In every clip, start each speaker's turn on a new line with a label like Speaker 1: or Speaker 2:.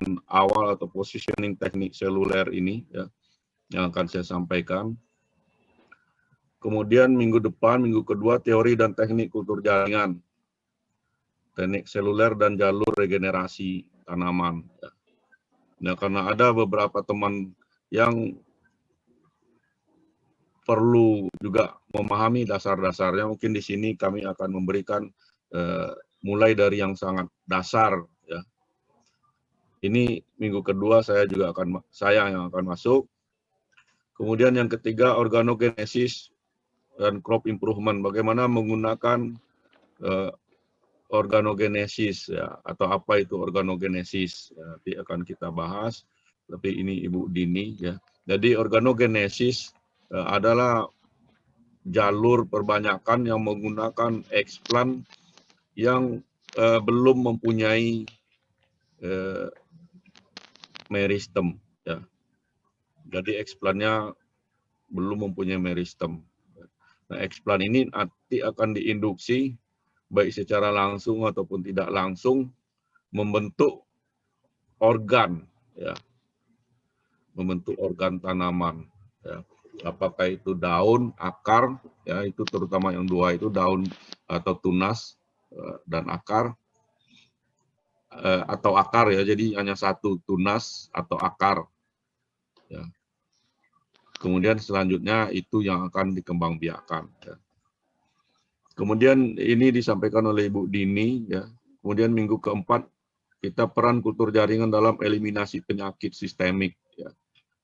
Speaker 1: bagian awal atau positioning teknik seluler ini ya, yang akan saya sampaikan. Kemudian minggu depan, minggu kedua, teori dan teknik kultur jaringan, teknik seluler dan jalur regenerasi tanaman. Ya. Nah, karena ada beberapa teman yang perlu juga memahami dasar-dasarnya, mungkin di sini kami akan memberikan mulai dari yang sangat dasar. Ya. Ini minggu kedua saya yang akan masuk. Kemudian yang ketiga, organogenesis dan crop improvement. Bagaimana menggunakan organogenesis ya, atau apa itu organogenesis, ya, nanti akan kita bahas. Tapi ini Ibu Dini ya. Jadi organogenesis adalah jalur perbanyakan yang menggunakan eksplan yang belum mempunyai meristem ya. Jadi eksplannya belum mempunyai meristem. Nah, eksplan ini nanti akan diinduksi baik secara langsung ataupun tidak langsung membentuk organ ya. Membentuk organ tanaman ya. Apakah itu daun, akar ya, itu terutama yang dua itu, daun atau tunas dan akar, atau akar ya, jadi hanya satu, tunas atau akar ya. Kemudian selanjutnya itu yang akan dikembangbiakkan ya. Kemudian ini disampaikan oleh Ibu Dini ya. Kemudian minggu keempat kita peran kultur jaringan dalam eliminasi penyakit sistemik ya.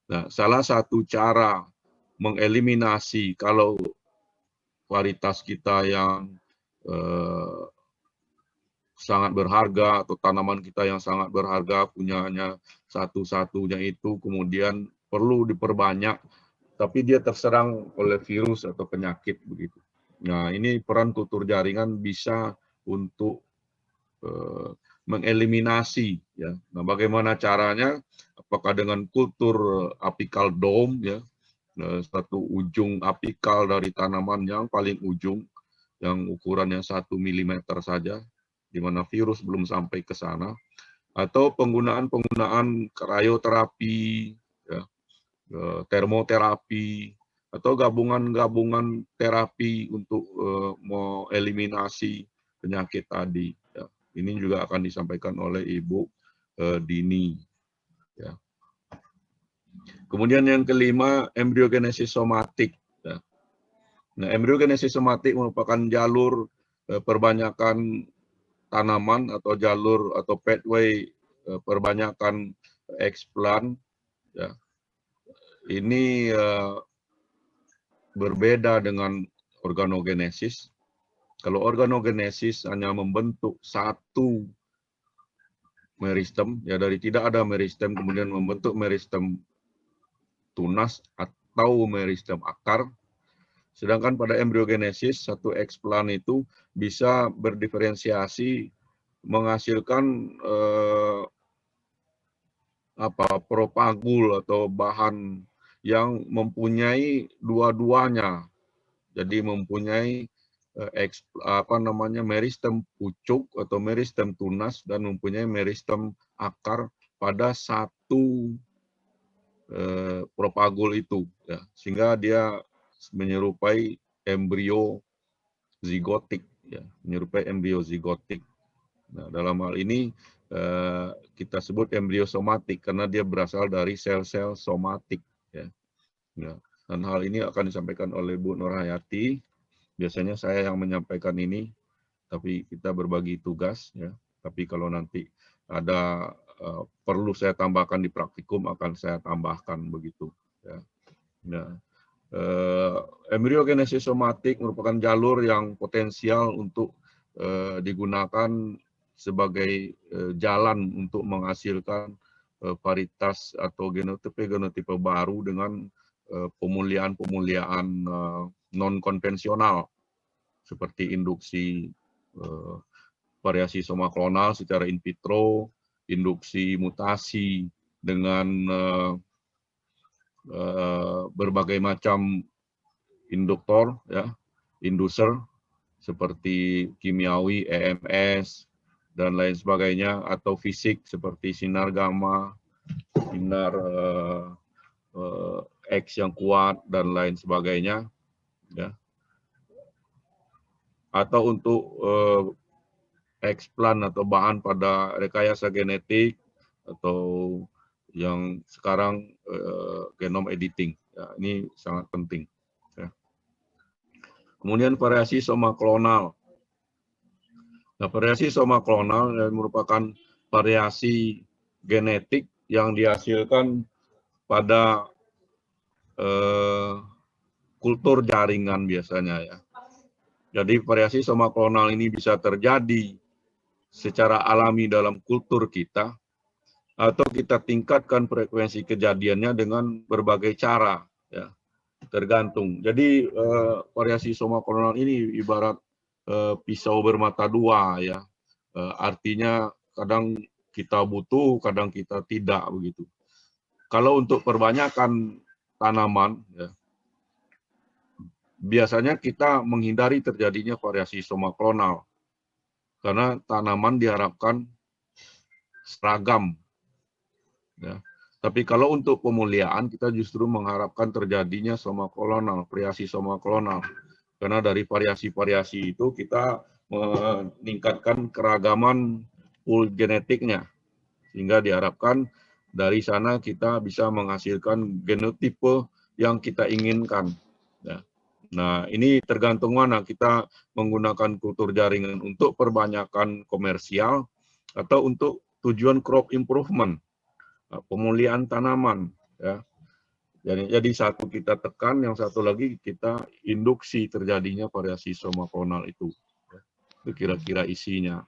Speaker 1: Nah, salah satu cara mengeliminasi kalau varietas kita yang sangat berharga atau tanaman kita yang sangat berharga punyanya satu-satunya itu kemudian perlu diperbanyak tapi dia terserang oleh virus atau penyakit begitu. Nah, ini peran kultur jaringan bisa untuk mengeliminasi ya. Nah, bagaimana caranya? Apakah dengan kultur apical dome ya, satu ujung apikal dari tanaman yang paling ujung yang ukurannya 1 mm saja, di mana virus belum sampai ke sana, atau penggunaan krioterapi, ya, termoterapi, atau gabungan-gabungan terapi untuk mengeliminasi penyakit tadi. Ya. Ini juga akan disampaikan oleh Ibu Dini. Ya. Kemudian yang kelima, embryogenesis somatik. Ya. Nah, embryogenesis somatik merupakan jalur perbanyakan tanaman atau jalur atau pathway perbanyakan eksplan. Ya. Ini berbeda dengan organogenesis. Kalau organogenesis hanya membentuk satu meristem, ya dari tidak ada meristem kemudian membentuk meristem tunas atau meristem akar. Sedangkan pada embryogenesis, satu eksplan itu bisa berdiferensiasi menghasilkan propagul atau bahan yang mempunyai dua-duanya. Jadi mempunyai meristem pucuk atau meristem tunas dan mempunyai meristem akar pada satu propagul itu ya. Sehingga dia menyerupai embrio zigotik ya, menyerupai embrio zigotik. Nah, dalam hal ini kita sebut embrio somatik karena dia berasal dari sel-sel somatik ya. Nah, dan hal ini akan disampaikan oleh Bu Nurhayati. Biasanya saya yang menyampaikan ini, tapi kita berbagi tugas ya. Tapi kalau nanti ada perlu saya tambahkan di praktikum akan saya tambahkan begitu ya. Nah, embryogenesis somatik merupakan jalur yang potensial untuk digunakan sebagai jalan untuk menghasilkan varietas atau genotipe baru dengan pemuliaan non konvensional seperti induksi variasi soma klonal secara in vitro, induksi mutasi dengan berbagai macam induktor ya, inducer seperti kimiawi, EMS dan lain sebagainya, atau fisik seperti sinar gamma, sinar X yang kuat dan lain sebagainya, ya. Atau untuk eksplan atau bahan pada rekayasa genetik atau yang sekarang genome editing. Ya, ini sangat penting. Ya. Kemudian variasi soma klonal. Nah, variasi soma klonal merupakan variasi genetik yang dihasilkan pada kultur jaringan biasanya, ya. Jadi variasi soma klonal ini bisa terjadi secara alami dalam kultur kita, atau kita tingkatkan frekuensi kejadiannya dengan berbagai cara, ya, tergantung. Jadi variasi soma klonal ini ibarat pisau bermata dua, ya. Artinya kadang kita butuh, kadang kita tidak, begitu. Kalau untuk perbanyakan tanaman, ya, biasanya kita menghindari terjadinya variasi soma klonal karena tanaman diharapkan seragam, ya. Tapi kalau untuk pemuliaan kita justru mengharapkan terjadinya soma klonal, variasi soma klonal, karena dari variasi-variasi itu kita meningkatkan keragaman pool genetiknya, sehingga diharapkan dari sana kita bisa menghasilkan genotipe yang kita inginkan, ya. Nah, ini tergantung mana kita menggunakan kultur jaringan untuk perbanyakan komersial atau untuk tujuan crop improvement, pemulihan tanaman, ya. Jadi satu kita tekan, yang satu lagi kita induksi terjadinya variasi soma klonal itu. Itu kira-kira isinya.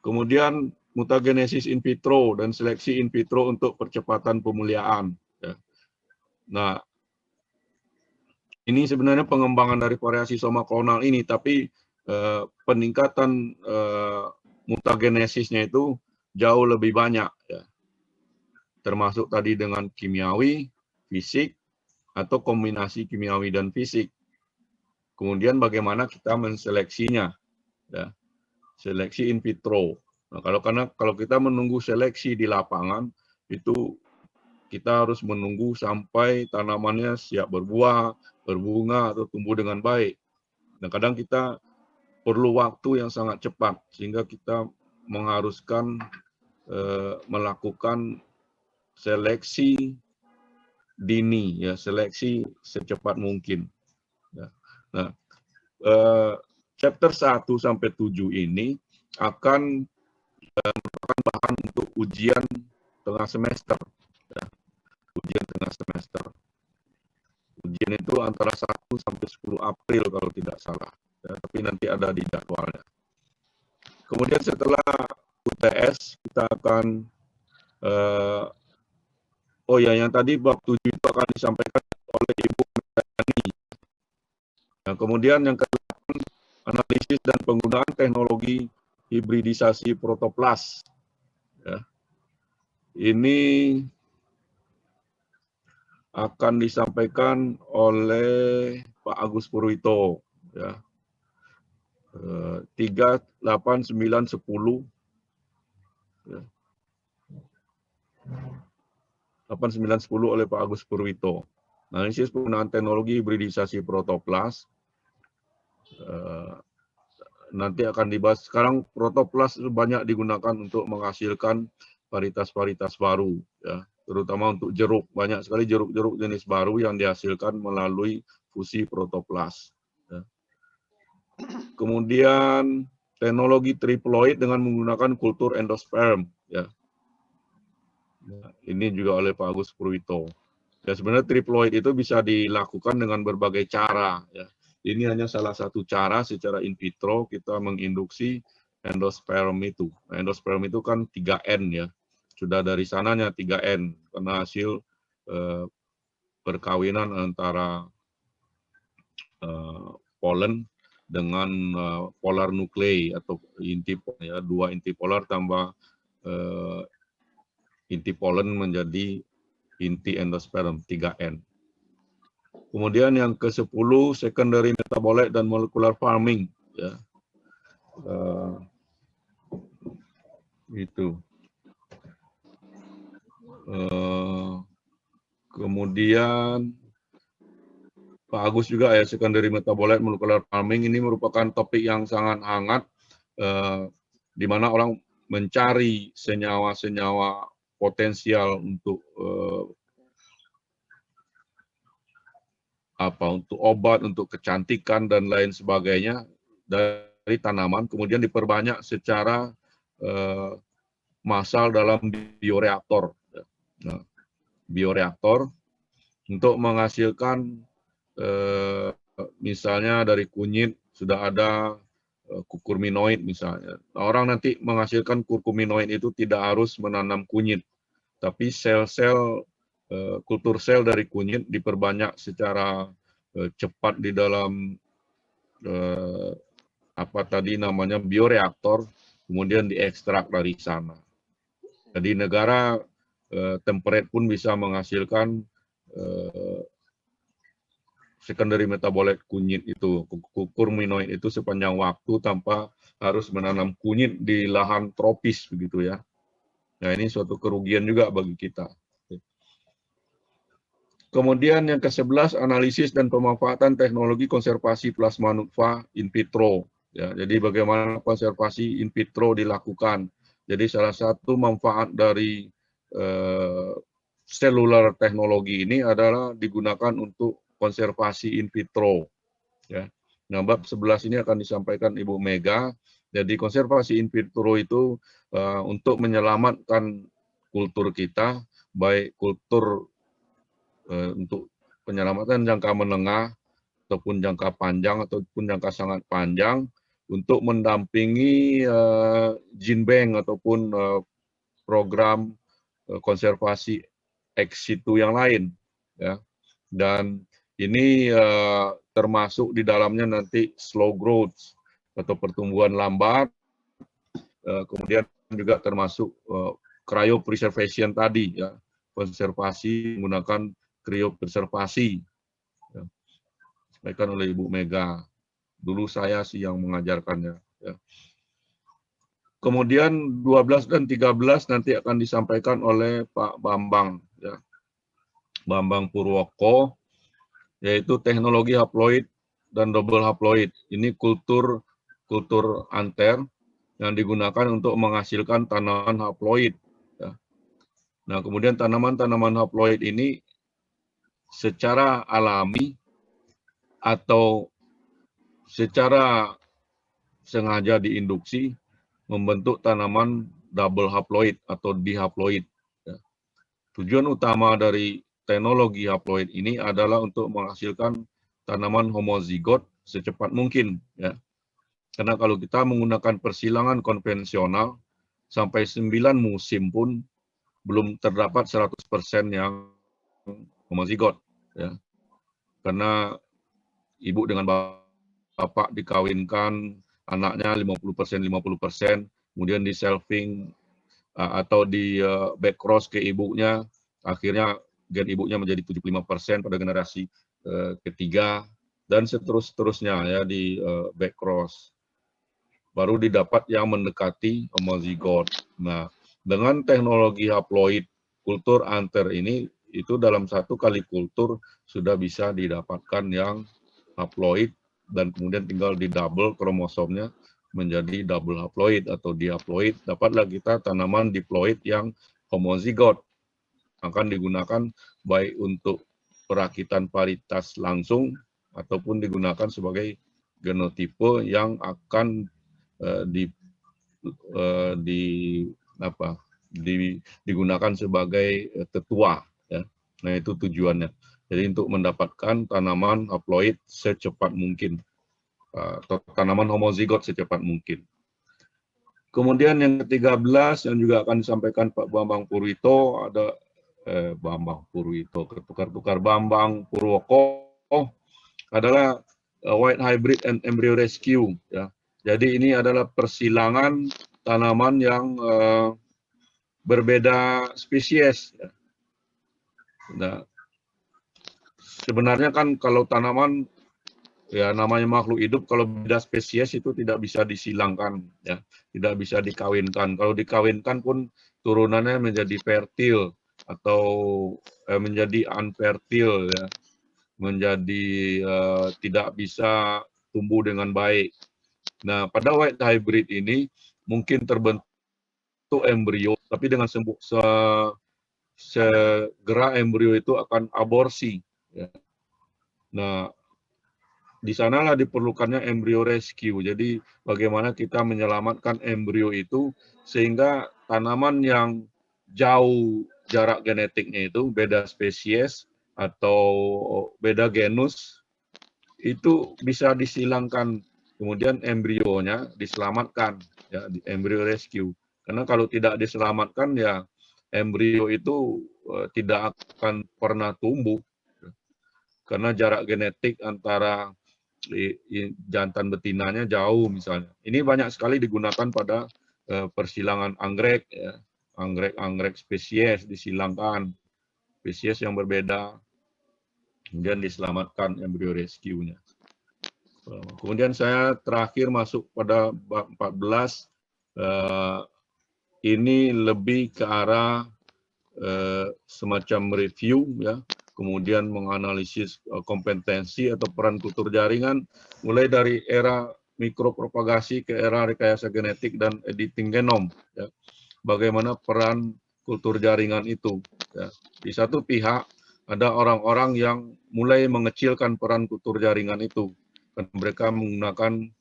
Speaker 1: Kemudian mutagenesis in vitro dan seleksi in vitro untuk percepatan pemulihan, ya. Nah, ini sebenarnya pengembangan dari variasi soma klonal ini, tapi peningkatan mutagenesisnya itu jauh lebih banyak, ya. Termasuk tadi dengan kimiawi, fisik, atau kombinasi kimiawi dan fisik. Kemudian bagaimana kita menseleksinya, ya. Seleksi in vitro. Nah, kalau kita menunggu seleksi di lapangan, itu kita harus menunggu sampai tanamannya siap berbuah, berbunga, atau tumbuh dengan baik. Nah, kadang kita perlu waktu yang sangat cepat, sehingga kita mengharuskan melakukan seleksi dini, ya, seleksi secepat mungkin. Ya. Nah, chapter 1 sampai 7 ini akan merupakan bahan untuk ujian tengah semester. Ya. Ujian tengah semester. Ujian itu antara 1 sampai 10 April kalau tidak salah. Ya, tapi nanti ada di jadwalnya. Kemudian setelah UTS kita akan yang tadi bab 7 itu akan disampaikan oleh Ibu Melani. Nah, kemudian yang ke-8 analisis dan penggunaan teknologi hibridisasi protoplas. Ya. Ini akan disampaikan oleh Pak Agus Purwito, ya. 3, 8, 9, 10. Ya. 8, 9, 10 oleh Pak Agus Purwito. Analisis penggunaan teknologi hibridisasi protoplas. Nanti akan dibahas. Sekarang protoplas banyak digunakan untuk menghasilkan varietas-varietas baru, ya. Terutama untuk jeruk. Banyak sekali jeruk-jeruk jenis baru yang dihasilkan melalui fusi protoplas. Ya. Kemudian teknologi triploid dengan menggunakan kultur endosperm. Ya. Ini juga oleh Pak Agus Purwito. Ya, sebenarnya triploid itu bisa dilakukan dengan berbagai cara. Ya. Ini hanya salah satu cara secara in vitro kita menginduksi endosperm itu. Nah, endosperm itu kan 3N, ya. Sudah dari sananya 3N karena hasil perkawinan antara polen dengan polar nuklei atau inti, ya, 2 inti polar tambah inti polen menjadi inti endosperm 3N. Kemudian yang ke-10 secondary metabolite dan molecular farming, ya. Itu. Kemudian Pak Agus juga ya, secondary metabolite molecular farming ini merupakan topik yang sangat hangat, di mana orang mencari senyawa-senyawa potensial untuk untuk obat, untuk kecantikan dan lain sebagainya dari tanaman, kemudian diperbanyak secara massal dalam bioreaktor. Nah, bioreaktor untuk menghasilkan misalnya dari kunyit sudah ada kurkuminoid misalnya. Orang nanti menghasilkan kurkuminoid itu tidak harus menanam kunyit, tapi sel-sel kultur sel dari kunyit diperbanyak secara cepat di dalam bioreaktor, kemudian diekstrak dari sana. Jadi negara temperate pun bisa menghasilkan secondary metabolite kunyit itu, kurkuminoid itu sepanjang waktu tanpa harus menanam kunyit di lahan tropis begitu ya. Nah, ini suatu kerugian juga bagi kita. Kemudian yang ke-11, analisis dan pemanfaatan teknologi konservasi plasma nutfah in vitro. Ya, jadi bagaimana konservasi in vitro dilakukan. Jadi salah satu manfaat dari seluler teknologi ini adalah digunakan untuk konservasi in vitro. Ya. Nah, bab 11 ini akan disampaikan Ibu Mega. Jadi konservasi in vitro itu untuk menyelamatkan kultur kita, baik kultur untuk penyelamatan jangka menengah ataupun jangka panjang ataupun jangka sangat panjang untuk mendampingi gene bank ataupun program konservasi ex situ yang lain ya. Dan ini termasuk di dalamnya nanti slow growth atau pertumbuhan lambat, kemudian juga termasuk cryopreservation tadi ya, konservasi menggunakan cryopreservasi, ya, disampaikan oleh Ibu Mega. Dulu saya sih yang mengajarkannya. Ya. Kemudian 12 dan 13 nanti akan disampaikan oleh Pak Bambang, ya. Bambang Purwoko, yaitu teknologi haploid dan double haploid. Ini kultur anter yang digunakan untuk menghasilkan tanaman haploid. Ya. Nah, kemudian tanaman-tanaman haploid ini secara alami atau secara sengaja diinduksi membentuk tanaman double haploid atau dihaploid. Ya. Tujuan utama dari teknologi haploid ini adalah untuk menghasilkan tanaman homozigot secepat mungkin. Ya. Karena kalau kita menggunakan persilangan konvensional, sampai 9 musim pun belum terdapat 100% yang homozigot. Ya. Karena ibu dengan bapak dikawinkan, anaknya 50%, kemudian di selfing atau di backcross ke ibunya, akhirnya gen ibunya menjadi 75% pada generasi ketiga, dan seterusnya ya di backcross. Baru didapat yang mendekati homozigot. Nah, dengan teknologi haploid kultur anter ini, itu dalam satu kali kultur sudah bisa didapatkan yang haploid dan kemudian tinggal di double kromosomnya menjadi double haploid atau dihaploid. Dapatlah kita tanaman diploid yang homozigot. Akan digunakan baik untuk perakitan varietas langsung ataupun digunakan sebagai genotipe yang akan digunakan sebagai tetua. Ya. Nah, itu tujuannya. Jadi untuk mendapatkan tanaman haploid secepat mungkin, atau tanaman homozigot secepat mungkin. Kemudian yang ke-13 yang juga akan disampaikan Pak Bambang Purwito, ada Bambang Purwito, tukar-tukar Bambang Purwoko, adalah white hybrid and embryo rescue. Ya. Jadi ini adalah persilangan tanaman yang berbeda spesies. Ya. Nah, sebenarnya kan kalau tanaman ya namanya makhluk hidup kalau beda spesies itu tidak bisa disilangkan, ya, tidak bisa dikawinkan. Kalau dikawinkan pun turunannya menjadi fertil atau menjadi unfertil, ya, menjadi tidak bisa tumbuh dengan baik. Nah, pada white hybrid ini mungkin terbentuk embrio, tapi dengan segera embrio itu akan aborsi. Ya. Nah, di sanalah diperlukannya embrio rescue. Jadi bagaimana kita menyelamatkan embrio itu sehingga tanaman yang jauh jarak genetiknya itu beda spesies atau beda genus itu bisa disilangkan, kemudian embrionya diselamatkan, ya, di embrio rescue. Karena kalau tidak diselamatkan ya embrio itu tidak akan pernah tumbuh karena jarak genetik antara jantan betinanya jauh misalnya. Ini banyak sekali digunakan pada persilangan anggrek, ya. Anggrek spesies disilangkan, spesies yang berbeda, kemudian diselamatkan embrio rescue-nya. Kemudian saya terakhir masuk pada bab 14, ini lebih ke arah semacam review, ya, kemudian menganalisis kompetensi atau peran kultur jaringan, mulai dari era mikropropagasi ke era rekayasa genetik dan editing genom. Ya. Bagaimana peran kultur jaringan itu. Ya. Di satu pihak, ada orang-orang yang mulai mengecilkan peran kultur jaringan itu. Mereka menggunakan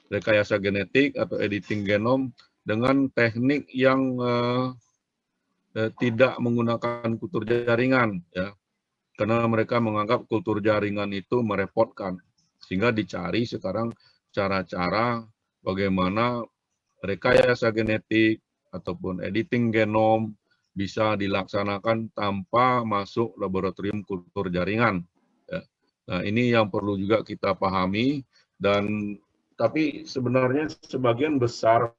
Speaker 1: rekayasa genetik atau editing genom dengan teknik yang tidak menggunakan kultur jaringan, ya, karena mereka menganggap kultur jaringan itu merepotkan, sehingga dicari sekarang cara-cara bagaimana rekayasa genetik ataupun editing genom bisa dilaksanakan tanpa masuk laboratorium kultur jaringan. Ya. Nah, ini yang perlu juga kita pahami, dan tapi sebenarnya sebagian besar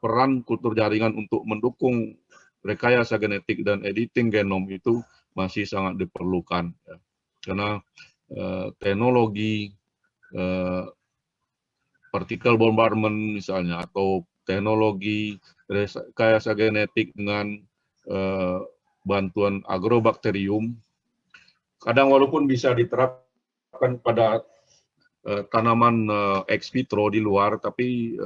Speaker 1: peran kultur jaringan untuk mendukung rekayasa genetik dan editing genom itu masih sangat diperlukan, ya. Karena teknologi particle bombardment misalnya atau teknologi rekayasa genetik dengan bantuan agrobakterium kadang walaupun bisa diterapkan pada tanaman ex vitro di luar, tapi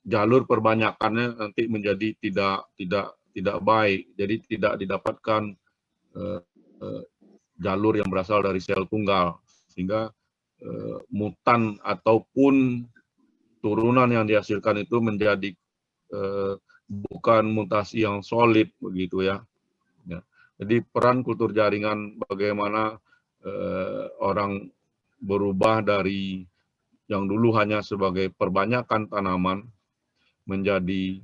Speaker 1: jalur perbanyakannya nanti menjadi tidak baik, jadi tidak didapatkan jalur yang berasal dari sel tunggal, sehingga mutan ataupun turunan yang dihasilkan itu menjadi bukan mutasi yang solid begitu, ya. Ya. Jadi peran kultur jaringan bagaimana orang berubah dari yang dulu hanya sebagai perbanyakan tanaman menjadi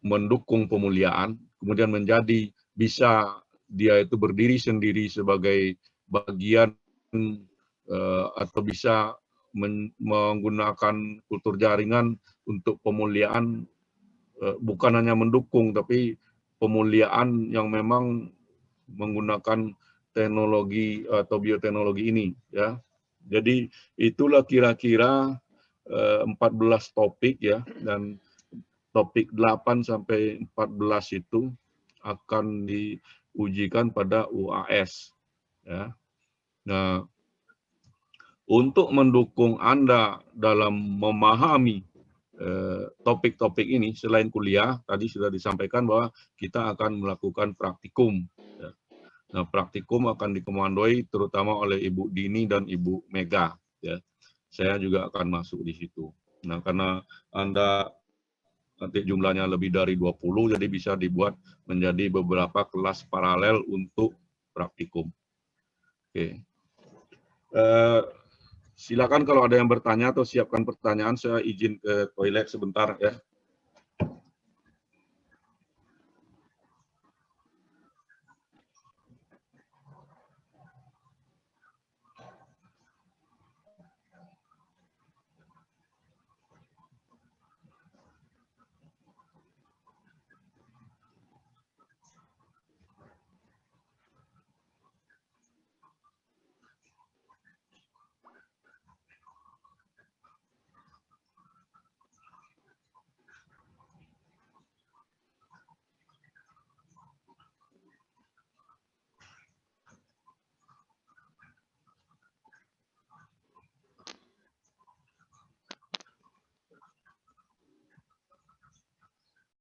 Speaker 1: mendukung pemuliaan, kemudian menjadi bisa dia itu berdiri sendiri sebagai bagian atau bisa menggunakan kultur jaringan untuk pemuliaan, bukan hanya mendukung tapi pemuliaan yang memang menggunakan teknologi atau bioteknologi ini, ya. Jadi itulah kira-kira 14 topik, ya, dan topik 8 sampai 14 itu akan diujikan pada UAS, ya. Nah, untuk mendukung Anda dalam memahami topik-topik ini, selain kuliah, tadi sudah disampaikan bahwa kita akan melakukan praktikum. Ya. Nah, praktikum akan dikomandoi terutama oleh Ibu Dini dan Ibu Mega. Ya. Saya juga akan masuk di situ. Nah, karena Anda nanti jumlahnya lebih dari 20, jadi bisa dibuat menjadi beberapa kelas paralel untuk praktikum. Oke. Silakan kalau ada yang bertanya atau siapkan pertanyaan, saya izin ke toilet sebentar, ya.